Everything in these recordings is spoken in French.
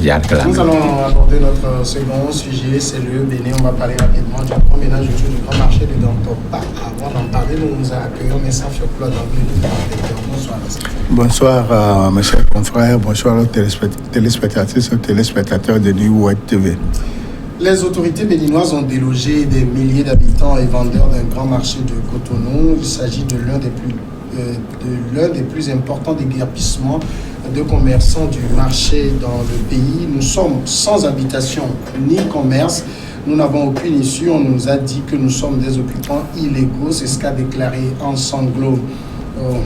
via Clamé. Nous allons aborder notre second sujet, c'est le Bénin. On va parler rapidement du grand ménage autour du grand marché de Dantokpa. Avant d'en parler, nous accueillons Messa Fioklo d'Anglais de Dantokpa. Bonsoir. Bonsoir mes chers confrères, bonsoir aux téléspectatrices et aux téléspectateurs de New Web TV. Les autorités béninoises ont délogé des milliers d'habitants et vendeurs d'un grand marché de Cotonou. Il s'agit de l'un des plus importants déguerpissements de commerçants du marché dans le pays. Nous sommes sans habitation ni commerce. Nous n'avons aucune issue. On nous a dit que nous sommes des occupants illégaux. C'est ce qu'a déclaré en sanglots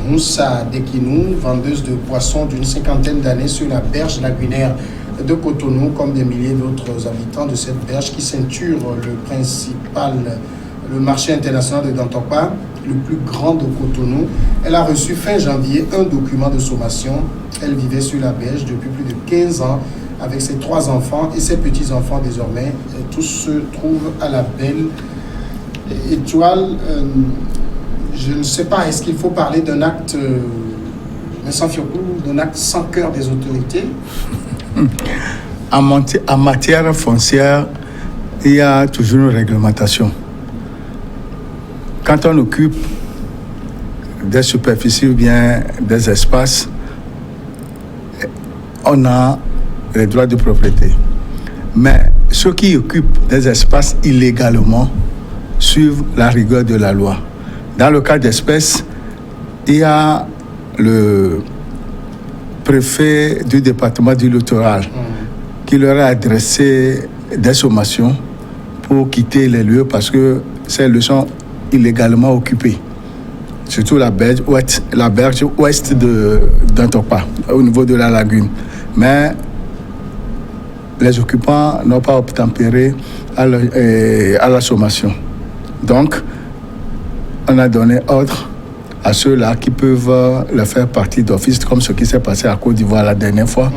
Moussa Dekinou, vendeuse de poissons d'une 50aine d'années sur la berge lagunaire de Cotonou, comme des milliers d'autres habitants de cette berge qui ceinture le marché international de Dantokpa, le plus grand de Cotonou. Elle a reçu fin janvier un document de sommation. Elle vivait sur la berge depuis plus de 15 ans avec ses 3 enfants et ses petits-enfants désormais. Tous se trouvent à la belle étoile. Je ne sais pas, est-ce qu'il faut parler d'un acte, d'un acte sans cœur des autorités? En matière foncière, il y a toujours une réglementation. Quand on occupe des superficies ou bien des espaces, on a les droits de propriété. Mais ceux qui occupent des espaces illégalement suivent la rigueur de la loi. Dans le cas d'espèces, il y a le préfet du département du littoral qui leur a adressé des sommations pour quitter les lieux parce que ces lieux sont illégalement occupés. Surtout la berge ouest de Dantokpa, au niveau de la lagune. Mais les occupants n'ont pas obtempéré à la sommation. Donc, on a donné ordre à ceux-là qui peuvent le faire partie d'office, comme ce qui s'est passé à Côte d'Ivoire la dernière fois.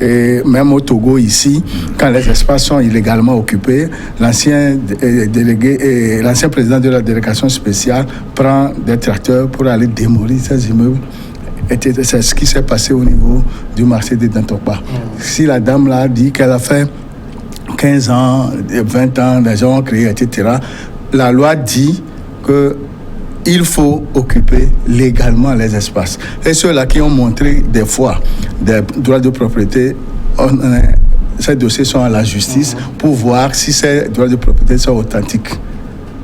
Et même au Togo, ici, quand les espaces sont illégalement occupés, l'ancien président de la délégation spéciale prend des tracteurs pour aller démolir ces immeubles. Et c'est ce qui s'est passé au niveau du marché de Dantokpa. Si la dame là dit qu'elle a fait 15 ans, 20 ans, des gens ont créé, etc., la loi dit que il faut occuper légalement les espaces. Et ceux-là qui ont montré des fois des droits de propriété, ces dossiers sont à la justice pour voir si ces droits de propriété sont authentiques.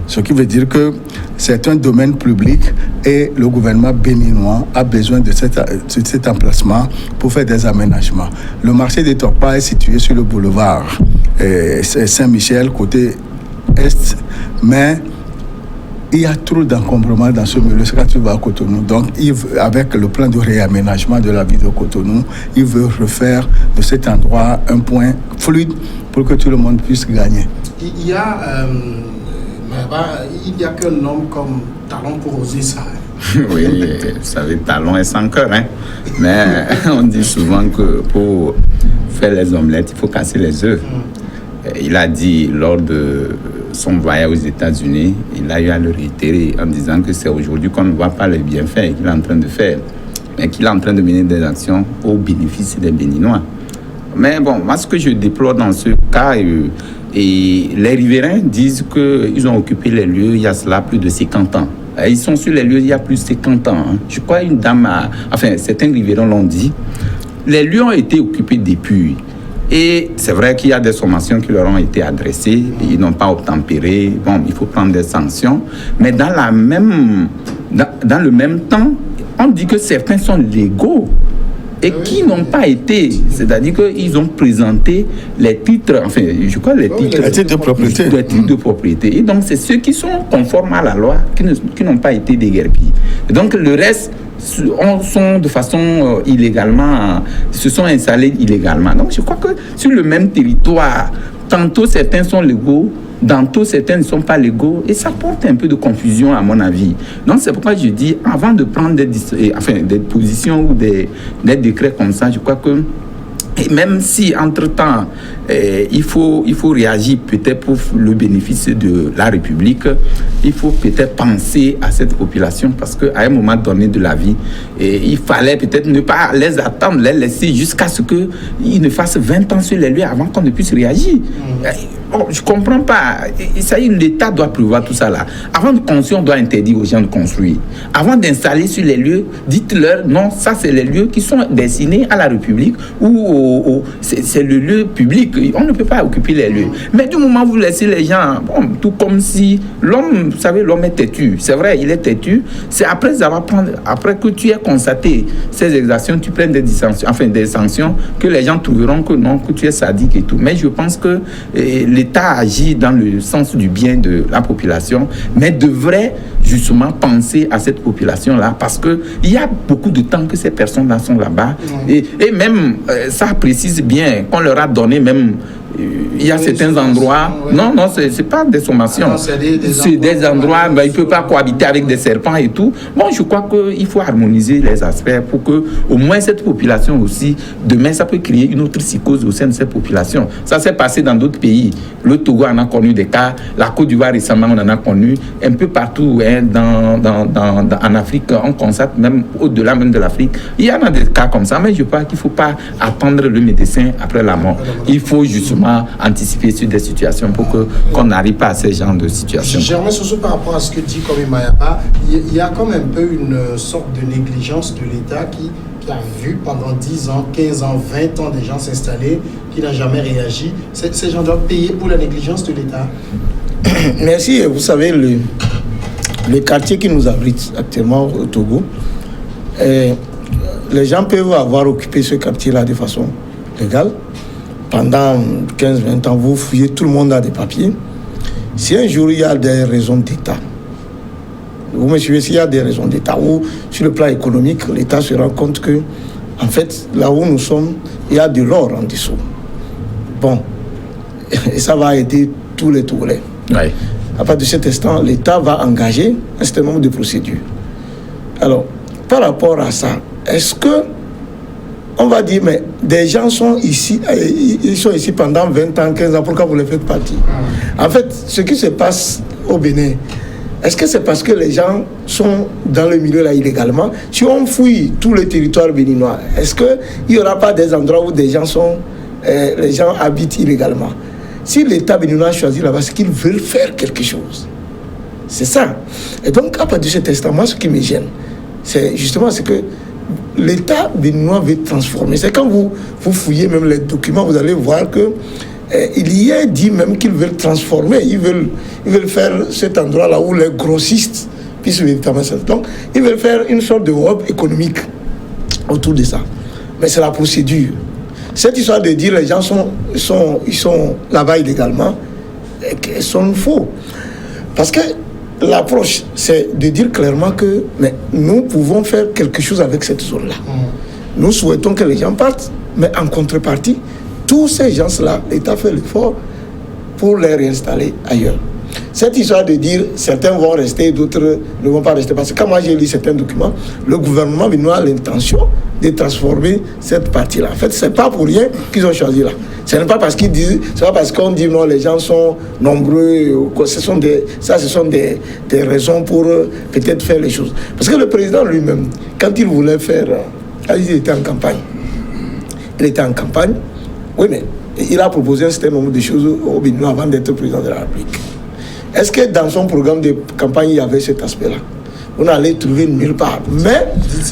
Ce qui veut dire que c'est un domaine public et le gouvernement béninois a besoin de cet emplacement pour faire des aménagements. Le marché de Dantokpa est situé sur le boulevard Saint-Michel, côté est, mais il y a trop d'encombrement dans ce milieu quand tu vas à Cotonou. Donc, avec le plan de réaménagement de la ville de Cotonou, il veut refaire de cet endroit un point fluide pour que tout le monde puisse gagner. Il y a qu'un homme comme Talon pour oser ça. Oui, vous savez, Talon est sans cœur. Mais on dit souvent que pour faire les omelettes, il faut casser les œufs. Il a dit lors de son voyage aux États-Unis, il a eu à le réitérer en disant que c'est aujourd'hui qu'on ne voit pas les bienfaits qu'il est en train de faire, mais qu'il est en train de mener des actions au bénéfice des Béninois. Mais bon, moi ce que je déplore dans ce cas, et les riverains disent qu'ils ont occupé les lieux il y a cela plus de 50 ans. Ils sont sur les lieux il y a plus de 50 ans. Je crois une dame, certains riverains l'ont dit, les lieux ont été occupés depuis. Et c'est vrai qu'il y a des sommations qui leur ont été adressées, ils n'ont pas obtempéré, bon, il faut prendre des sanctions. Mais dans le même temps, on dit que certains sont légaux et qui n'ont pas été, c'est-à-dire qu'ils ont présenté les titres, je crois les titres de propriété. Et donc, c'est ceux qui sont conformes à la loi qui n'ont pas été déguerpis. Et donc, le reste sont de façon illégalement, se sont installés illégalement. Donc, je crois que sur le même territoire, tantôt certains sont légaux, tantôt certains ne sont pas légaux, et ça porte un peu de confusion à mon avis. Donc c'est pourquoi je dis, avant de prendre des positions ou des décrets comme ça, je crois que Et même si, entre-temps, il faut réagir peut-être pour le bénéfice de la République, il faut peut-être penser à cette population parce qu'à un moment donné de la vie, il fallait peut-être ne pas les attendre, les laisser jusqu'à ce qu'ils ne fassent 20 ans sur les lieux avant qu'on ne puisse réagir. Bon, je ne comprends pas. L'État doit prévoir tout ça là. Avant de construire, on doit interdire aux gens de construire. Avant d'installer sur les lieux, dites-leur, non, ça c'est les lieux qui sont destinés à la République ou c'est le lieu public. On ne peut pas occuper les lieux. Mais du moment où vous laissez les gens, bon, tout comme si l'homme, vous savez, l'homme est têtu. C'est vrai, il est têtu. C'est après que tu aies constaté ces exactions, tu prends des sanctions que les gens trouveront que non, que tu es sadique et tout. Mais je pense que l'État agit dans le sens du bien de la population, mais devrait justement penser à cette population-là parce qu'il y a beaucoup de temps que ces personnes-là sont là-bas. Et même, ça précise bien qu'on leur a donné même... Il y a certains endroits... Non, c'est pas des sommations. C'est des endroits, il ne peut pas cohabiter avec des serpents et tout. Bon, je crois qu'il faut harmoniser les aspects pour que, au moins, cette population aussi, demain, ça peut créer une autre psychose au sein de cette population. Ça s'est passé dans d'autres pays. Le Togo en a connu des cas. La Côte d'Ivoire, récemment, on en a connu. Un peu partout, hein, en Afrique, on constate même au-delà même de l'Afrique. Il y en a des cas comme ça, mais je crois qu'il ne faut pas attendre le médecin après la mort. Il faut justement anticiper sur des situations pour qu'on n'arrive pas à ce genre de situations. Germain Soso, par rapport à ce que dit Kobe Mayaba, il y a comme un peu une sorte de négligence de l'État qui a vu pendant 10 ans, 15 ans, 20 ans des gens s'installer, qui n'a jamais réagi. Ces gens doivent payer pour la négligence de l'État. Merci. Vous savez, le quartier qui nous abrite actuellement au Togo, les gens peuvent avoir occupé ce quartier-là de façon légale. Pendant 15-20 ans, vous fouillez, tout le monde a des papiers. Si un jour il y a des raisons d'État, vous me suivez, s'il y a des raisons d'État, ou sur le plan économique, l'État se rend compte que, en fait, là où nous sommes, il y a de l'or en dessous. Bon, et ça va aider tous les Togolais. Ouais. À partir de cet instant, l'État va engager un certain nombre de procédures. Alors, par rapport à ça, est-ce que on va dire, mais des gens sont ici, ils sont ici pendant 20 ans, 15 ans, pourquoi vous les faites partie? En fait, ce qui se passe au Bénin, est-ce que c'est parce que les gens sont dans le milieu là illégalement? Si on fouille tout le territoire béninois, est-ce qu'il n'y aura pas des endroits où des gens les gens habitent illégalement? Si l'État béninois choisit là-bas, c'est qu'ils veulent faire quelque chose. C'est ça. Et donc, à partir de cet instant, moi, ce qui me gêne, c'est justement que l'État béninois veut transformer. C'est quand vous fouillez même les documents, vous allez voir que il y a dit même qu'ils veulent transformer. Ils veulent faire cet endroit-là où les grossistes puissent véritablement s'être. Donc, ils veulent faire une sorte de hub économique autour de ça. Mais c'est la procédure. Cette histoire de dire les gens ils sont là-bas illégalement, sont faux. Parce que l'approche, c'est de dire clairement que mais nous pouvons faire quelque chose avec cette zone-là. Nous souhaitons que les gens partent, mais en contrepartie, tous ces gens-là, l'État fait l'effort pour les réinstaller ailleurs. Cette histoire de dire certains vont rester, d'autres ne vont pas rester, parce que quand moi j'ai lu certains documents, le gouvernement a l'intention de transformer cette partie-là. En fait, c'est pas pour rien qu'ils ont choisi là. Ce n'est pas parce qu'ils disent, c'est pas parce qu'on dit non, les gens sont nombreux, ce sont des raisons pour peut-être faire les choses. Parce que le président lui-même, quand il voulait faire, il était en campagne. Oui, mais il a proposé un certain nombre de choses au Bénin avant d'être président de la République. Est-ce que dans son programme de campagne, il y avait cet aspect-là? On allait trouver nulle part. Mais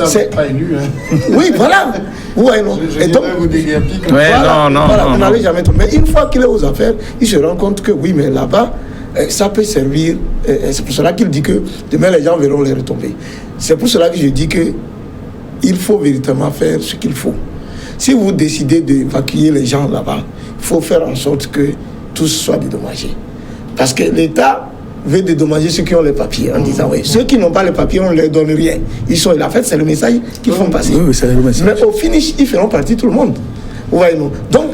c'est pas élu. Hein. Oui, voilà. Ouais, non. Et donc, on n'allait jamais trouver. Mais une fois qu'il est aux affaires, il se rend compte que oui, mais là-bas, ça peut servir. C'est pour cela qu'il dit que demain, les gens verront les retombées. C'est pour cela que je dis que il faut véritablement faire ce qu'il faut. Si vous décidez d'évacuer les gens là-bas, il faut faire en sorte que tous soient dédommagés. Parce que l'État veut dédommager ceux qui ont les papiers en disant oui, ceux qui n'ont pas les papiers, on ne leur donne rien. Ils sont là. En fait, c'est le message qu'ils font passer. Oui, c'est le message. Mais au finish, ils feront partie tout le monde. Vous voyez, non? Donc,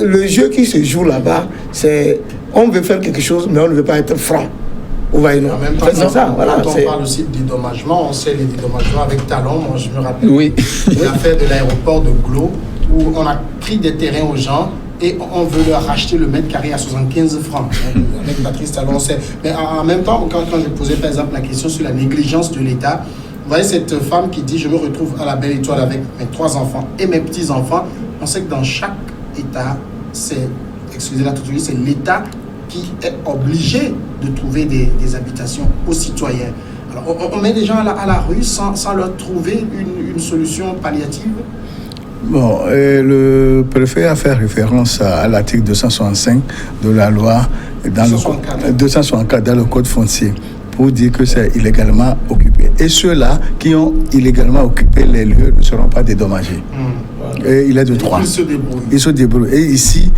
le jeu qui se joue là-bas, c'est on veut faire quelque chose, mais on ne veut pas être franc. Vous voyez, non? En même temps, quand on parle aussi de dédommagement, on sait les dédommagements avec Talon. Moi, je me rappelle l'affaire de l'aéroport de Glo. où on a pris des terrains aux gens et on veut leur racheter le mètre carré à 75 francs. Avec Patrice Talon, mais en même temps, quand je posais par exemple la question sur la négligence de l'État, vous voyez cette femme qui dit « Je me retrouve à la Belle Étoile avec mes 3 enfants et mes petits-enfants », on sait que dans chaque État, excusez la toute c'est l'État qui est obligé de trouver des habitations aux citoyens. Alors, on met les gens à la rue sans leur trouver une solution palliative. Bon, le préfet a fait référence à l'article 265 de la loi 264 dans le code foncier pour dire que c'est illégalement occupé. Et ceux-là qui ont illégalement occupé les lieux ne seront pas dédommagés. Et il est de droit. Ils se débrouillent. Et ici,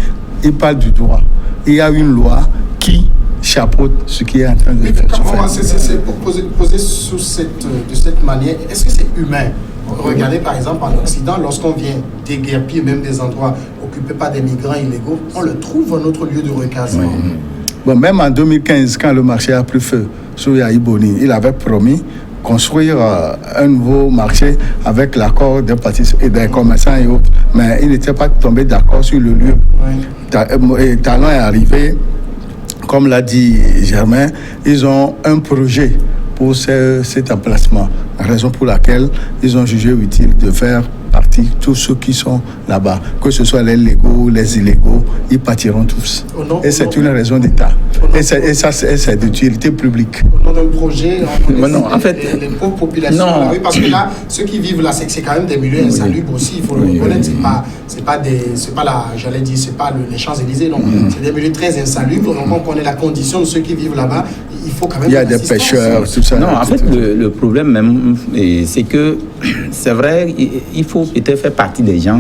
il parle du droit. Il y a une loi qui chapeaute ce qui est en train de faire. C'est pour poser de cette manière, est-ce que c'est humain? Regardez par exemple en Occident, lorsqu'on vient déguerpir même des endroits occupés par des migrants illégaux, on le trouve un autre lieu de recasement. Oui. Bon, même en 2015, quand le marché a pris feu sur Yaïboni, il avait promis construire un nouveau marché avec l'accord des partis et des commerçants et autres. Mais il n'était pas tombé d'accord sur le lieu. Oui. Et Talon est arrivé, comme l'a dit Germain, ils ont un projet pour cet emplacement. Raison pour laquelle ils ont jugé utile de faire partie tous ceux qui sont là-bas, que ce soit les légaux ou les illégaux, ils partiront tous. Et c'est une raison d'État. Et ça, c'est d'utilité publique. Au nom d'un projet, en fait, les pauvres populations à la rue, parce que là, ceux qui vivent là, c'est quand même des milieux insalubres aussi, il faut le reconnaître. C'est pas les Champs-Élysées, non. C'est des milieux très insalubres, donc on connaît la condition de ceux qui vivent là-bas. Il faut quand même. Il y a des pêcheurs, tout ça. Non, en fait, le problème même, c'est que c'est vrai, il faut peut-être faire partie des gens.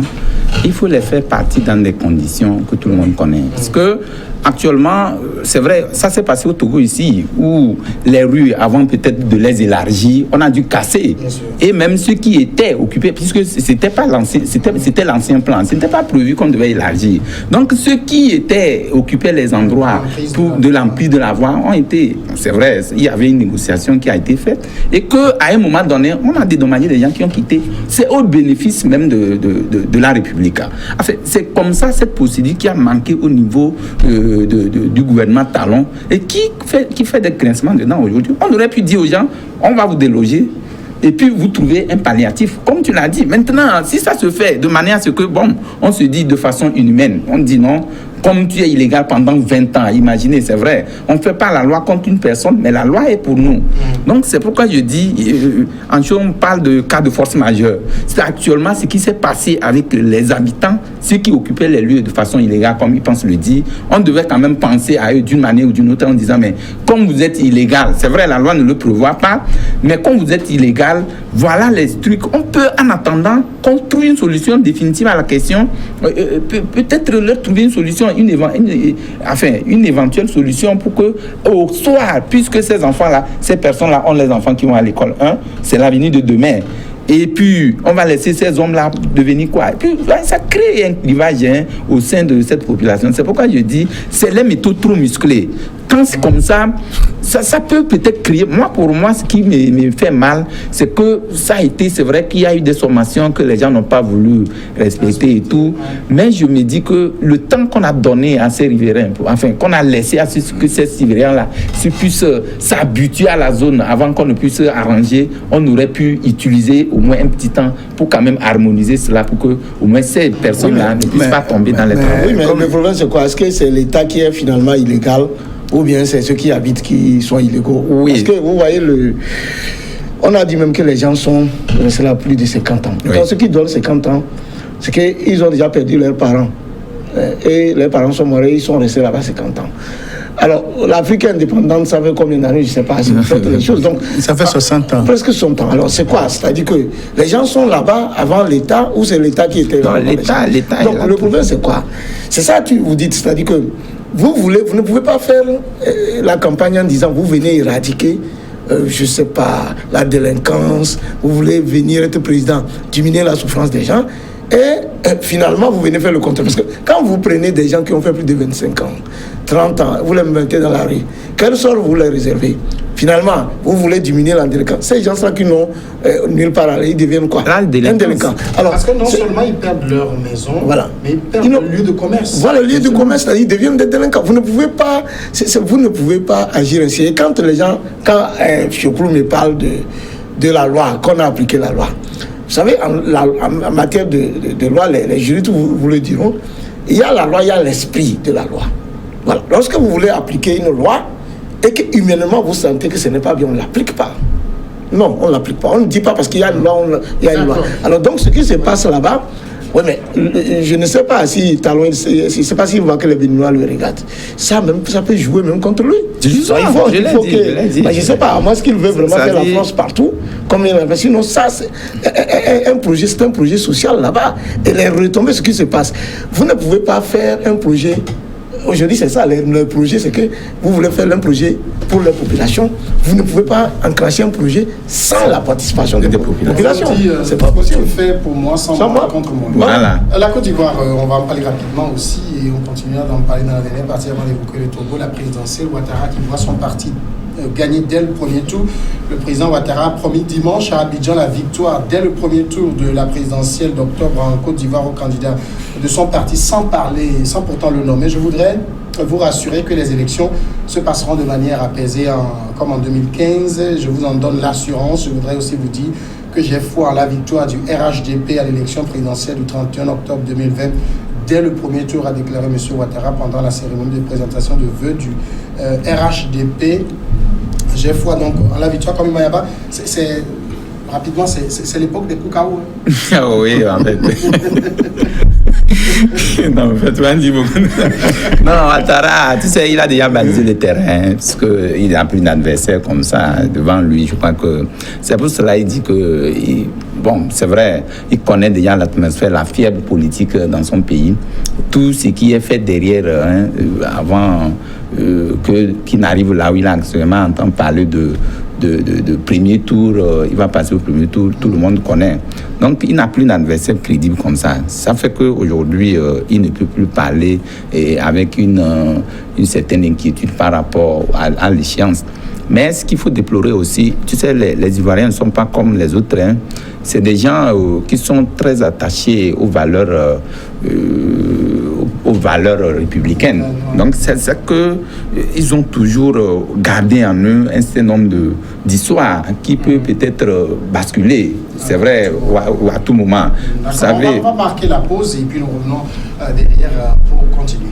Il faut les faire partie dans des conditions que tout le monde connaît. Parce que actuellement, c'est vrai, ça s'est passé au Togo ici, où les rues, avant peut-être de les élargir, on a dû casser. Et même ceux qui étaient occupés, puisque c'était l'ancien plan, ce n'était pas prévu qu'on devait élargir. Donc ceux qui étaient occupés les endroits de l'emprise de la voie ont été, c'est vrai, il y avait une négociation qui a été faite, et qu'à un moment donné, on a dédommagé des gens qui ont quitté. C'est au bénéfice même de la République. Enfin, c'est comme ça cette procédure qui a manqué au niveau du gouvernement Talon et qui fait des grincements dedans aujourd'hui. On aurait pu dire aux gens, on va vous déloger et puis vous trouvez un palliatif, comme tu l'as dit. Maintenant, si ça se fait de manière à ce que, on se dit de façon inhumaine, on dit non, comme tu es illégal pendant 20 ans, imaginez, c'est vrai, on ne fait pas la loi contre une personne, mais la loi est pour nous. Donc c'est pourquoi je dis, on parle de cas de force majeure. C'est actuellement ce qui s'est passé avec les habitants, ceux qui occupaient les lieux de façon illégale, comme ils pensent le dire. On devait quand même penser à eux d'une manière ou d'une autre en disant, mais comme vous êtes illégal, c'est vrai, la loi ne le prévoit pas, mais comme vous êtes illégal, voilà les trucs. On peut, en attendant, construire une solution définitive à la question, peut-être leur trouver une solution, une éventuelle solution pour que, au soir, puisque ces enfants-là, ces personnes-là ont les enfants qui vont à l'école, c'est l'avenir de demain. Et puis, on va laisser ces hommes-là devenir quoi? Et puis, ça crée un clivage au sein de cette population. C'est pourquoi je dis, c'est les méthodes trop musclées. Quand c'est comme ça peut peut-être créer... Pour moi, ce qui me fait mal, c'est que ça a été... C'est vrai qu'il y a eu des sommations que les gens n'ont pas voulu respecter et tout. Mais je me dis que le temps qu'on a donné à ces riverains, qu'on a laissé à ce que ces riverains-là puissent s'habituer à la zone avant qu'on ne puisse arranger, on aurait pu utiliser au moins un petit temps pour quand même harmoniser cela, pour que au moins ces personnes-là ne puissent pas tomber dans les travaux. Oui, mais le problème, c'est quoi? Est-ce que c'est l'État qui est finalement illégal ou bien c'est ceux qui habitent qui sont illégaux? Oui. Parce que vous voyez, on a dit même que les gens sont restés là plus de 50 ans. Oui. Quand ceux qui donnent 50 ans, c'est qu'ils ont déjà perdu leurs parents. Et leurs parents sont morts et ils sont restés là-bas 50 ans. Alors, l'Afrique indépendante, ça fait combien d'années? Je ne sais pas. Les choses. Donc, ça fait 60 ans. Presque 60 ans. Alors, c'est quoi? C'est-à-dire que les gens sont là-bas avant l'État ou c'est l'État qui était là? Non, l'État. Donc, le problème, c'est quoi? C'est ça que vous dites. C'est-à-dire que vous ne pouvez pas faire la campagne en disant vous venez éradiquer, je ne sais pas, la délinquance, vous voulez venir être président, diminuer la souffrance des gens. Et finalement, vous venez faire le contraire. Parce que quand vous prenez des gens qui ont fait plus de 25 ans, 30 ans, vous les mettez dans la rue, quel sort vous les réservez? Finalement, vous voulez diminuer la délinquance. Ces gens-là qui n'ont nulle part à aller, ils deviennent quoi? Un délinquant. Alors, parce que non seulement ils perdent leur maison, voilà, mais ils perdent le lieu de commerce. Voilà, le lieu de commerce, ils deviennent des délinquants. Vous ne pouvez pas agir ainsi. Et quand les gens, quand Fioklou me parle de la loi, qu'on a appliqué la loi, vous savez, en matière de loi, les juristes vous le diront, il y a la loi, il y a l'esprit de la loi. Voilà. Lorsque vous voulez appliquer une loi, et que humainement vous sentez que ce n'est pas bien, on ne l'applique pas. Non, on ne l'applique pas. On ne dit pas parce qu'il y a une loi, il y a une loi. Alors donc ce qui se passe là-bas, oui, mais je ne sais pas si Talon, je ne sais pas s'il voit que les Béninois le regardent. Ça peut jouer même contre lui. Je l'ai dit. Je ne sais pas, moi ce qu'il veut vraiment faire la France partout, comme il a fait. Sinon ça, c'est un projet social là-bas. Et les retombées, ce qui se passe. Vous ne pouvez pas faire un projet. Aujourd'hui, c'est ça, le projet, c'est que vous voulez faire un projet pour la population. Vous ne pouvez pas enclencher un projet sans la participation des populations. C'est pas possible. Fait pour moi, sans moi, contre moi. Voilà. La Côte d'Ivoire, on va en parler rapidement aussi, et on continuera d'en parler dans la dernière partie avant d'évoquer le Togo, la présidentielle. Ouattara qui voit son parti gagné dès le premier tour. Le président Ouattara a promis dimanche à Abidjan la victoire dès le premier tour de la présidentielle d'octobre en Côte d'Ivoire au candidat de son parti, sans pourtant le nommer. Je voudrais vous rassurer que les élections se passeront de manière apaisée comme en 2015. Je vous en donne l'assurance. Je voudrais aussi vous dire que j'ai foi en la victoire du RHDP à l'élection présidentielle du 31 octobre 2020 dès le premier tour, a déclaré M. Ouattara pendant la cérémonie de présentation de vœux du RHDP. J'ai foi donc en la victoire comme Mayaba. Rapidement, c'est l'époque des Koukaou. Oui, en fait. Non, en fait, tu m'as dit beaucoup. Non, Ouattara, tu sais, il a déjà balisé le terrain, parce qu'il n'a plus d'adversaire comme ça devant lui. Je crois que c'est pour cela qu'il dit que, bon, c'est vrai, il connaît déjà l'atmosphère, la fièvre politique dans son pays. Tout ce qui est fait derrière, avant qu'il n'arrive là où il a actuellement, entend parler de premier tour, il va passer au premier tour, tout le monde connaît. Donc, il n'a plus d'adversaire crédible comme ça. Ça fait qu'aujourd'hui, il ne peut plus parler avec une certaine inquiétude par rapport à l'échéance. Mais ce qu'il faut déplorer aussi, tu sais, les Ivoiriens ne sont pas comme les autres. Hein. C'est des gens qui sont très attachés aux valeurs républicaines. Donc, c'est ça qu'ils ont toujours gardé en eux un certain nombre d'histoires qui peut peut-être basculer, c'est vrai, ou à tout moment. Vous savez... On va marquer la pause et puis nous revenons derrière pour continuer.